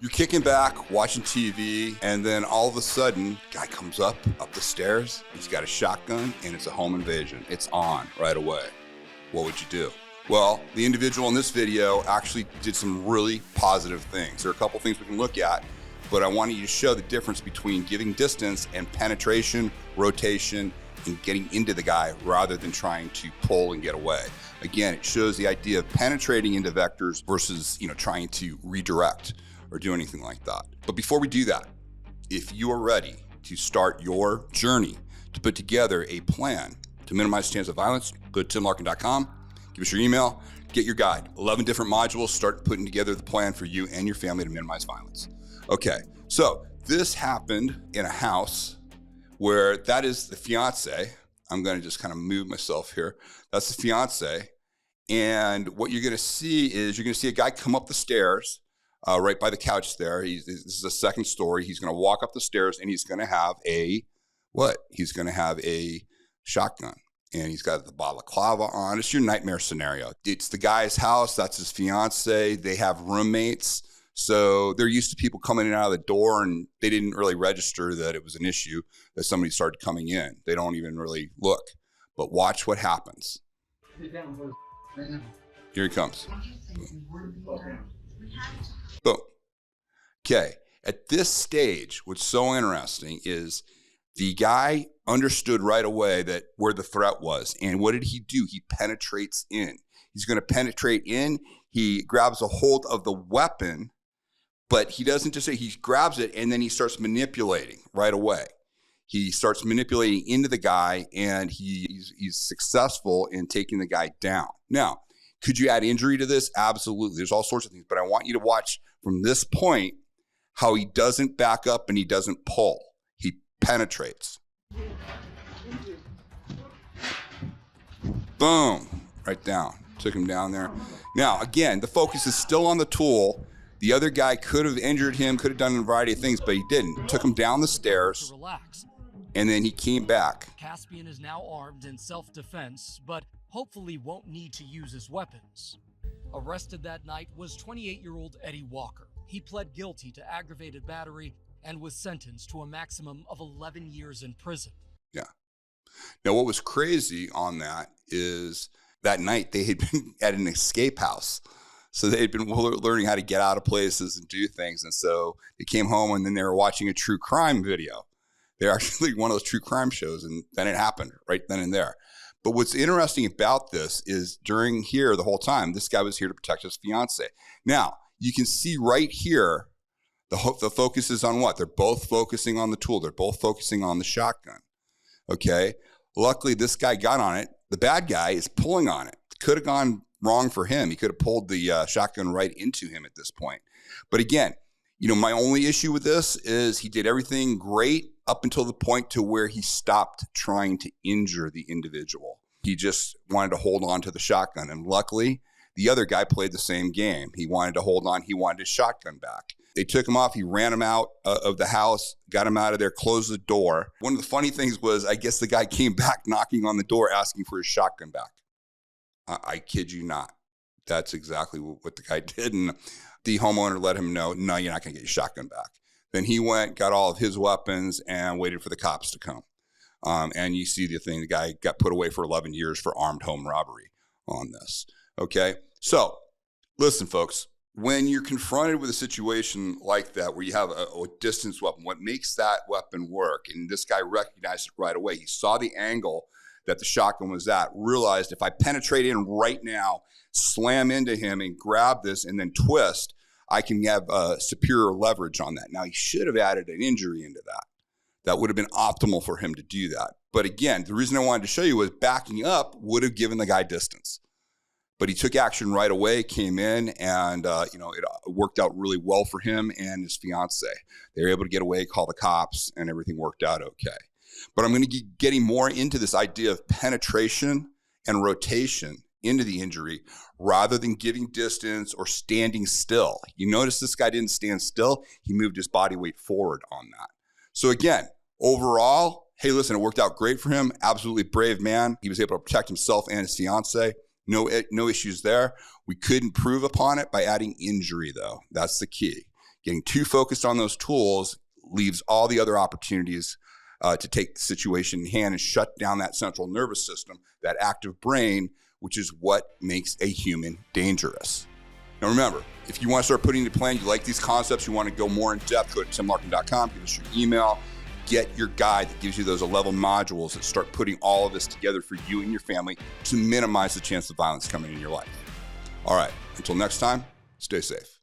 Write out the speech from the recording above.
You're kicking back, watching TV, and then all of a sudden, guy comes up the stairs. He's got a shotgun, and it's a home invasion. It's on right away. What would you do? Well, the individual in this video actually did some really positive things. There are a couple things we can look at, but I wanted you to show the difference between giving distance and penetration, rotation, and getting into the guy rather than trying to pull and get away. Again, it shows the idea of penetrating into vectors versus, trying to redirect or do anything like that. But before we do that, if you are ready to start your journey to put together a plan to minimize the chance of violence, go to timlarkin.com, give us your email, get your guide. 11 different modules, start putting together the plan for you and your family to minimize violence. Okay, so this happened in a house where that is the fiance. I'm gonna just kind of move myself here. That's the fiance. And what you're gonna see is a guy come up the stairs right by the couch there. This is a second story. He's gonna walk up the stairs and he's gonna have He's gonna have a shotgun. And he's got the balaclava on. It's your nightmare scenario. It's the guy's house, that's his fiance. They have roommates. So they're used to people coming in and out of the door, and they didn't really register that it was an issue that somebody started coming in. They don't even really look. But watch what happens. Here he comes. Boom. Okay. At this stage, what's so interesting is the guy understood right away that where the threat was. And what did he do? He penetrates in. He's going to penetrate in. He grabs a hold of the weapon, but he doesn't just say, he grabs it and then he starts manipulating right away. He starts manipulating into the guy, and he's successful in taking the guy down. Now, could you add injury to this? Absolutely. There's all sorts of things, but I want you to watch from this point how he doesn't back up and he doesn't pull. He penetrates. Boom, right down. Took him down there. Now, again, the focus is still on the tool. The other guy could have injured him, could have done a variety of things, but he didn't. Took him down the stairs, and then he came back. Caspian is now armed in self-defense, but hopefully won't need to use his weapons. Arrested that night was 28-year-old Eddie Walker. He pled guilty to aggravated battery and was sentenced to a maximum of 11 years in prison. Yeah. Now, what was crazy on that is that night they had been at an escape house. So they had been learning how to get out of places and do things. And so they came home and then they were watching a true crime video. They're actually one of those true crime shows. And then it happened right then and there. But what's interesting about this is during here the whole time, this guy was here to protect his fiance. Now, you can see right here, the focus is on what? They're both focusing on the tool. They're both focusing on the shotgun. Okay. Luckily, this guy got on it. The bad guy is pulling on it. Could have gone wrong for him. He could have pulled the shotgun right into him at this point. But again, my only issue with this is he did everything great up until the point to where he stopped trying to injure the individual. He just wanted to hold on to the shotgun. And luckily, the other guy played the same game. He wanted to hold on. He wanted his shotgun back. They took him off. He ran him out of the house, got him out of there, closed the door. One of the funny things was, I guess the guy came back knocking on the door asking for his shotgun back. I kid you not. That's exactly what the guy did. And the homeowner let him know, no, you're not going to get your shotgun back. Then he went, got all of his weapons, and waited for the cops to come. And you see the thing, the guy got put away for 11 years for armed home robbery on this. Okay? So, listen, folks. When you're confronted with a situation like that, where you have a distance weapon, what makes that weapon work? And this guy recognized it right away. He saw the angle that the shotgun was at, realized if I penetrate in right now, slam into him and grab this and then twist, I can have superior leverage on that. Now, he should have added an injury into that. That would have been optimal for him to do that. But again, the reason I wanted to show you was backing up would have given the guy distance. But he took action right away, came in, and it worked out really well for him and his fiance. They were able to get away, call the cops, and everything worked out okay. But I'm going to be getting more into this idea of penetration and rotation into the injury rather than giving distance or standing still. You notice this guy didn't stand still. He moved his body weight forward on that. So again, overall, hey, listen, it worked out great for him. Absolutely brave man. He was able to protect himself and his fiance. No issues there. We could improve upon it by adding injury, though. That's the key. Getting too focused on those tools leaves all the other opportunities to take the situation in hand and shut down that central nervous system, that active brain, which is what makes a human dangerous. Now remember, if you want to start putting into plan, you like these concepts, you want to go more in depth, go to timlarkin.com, give us your email, get your guide that gives you those 11 modules that start putting all of this together for you and your family to minimize the chance of violence coming in your life. All right, until next time, stay safe.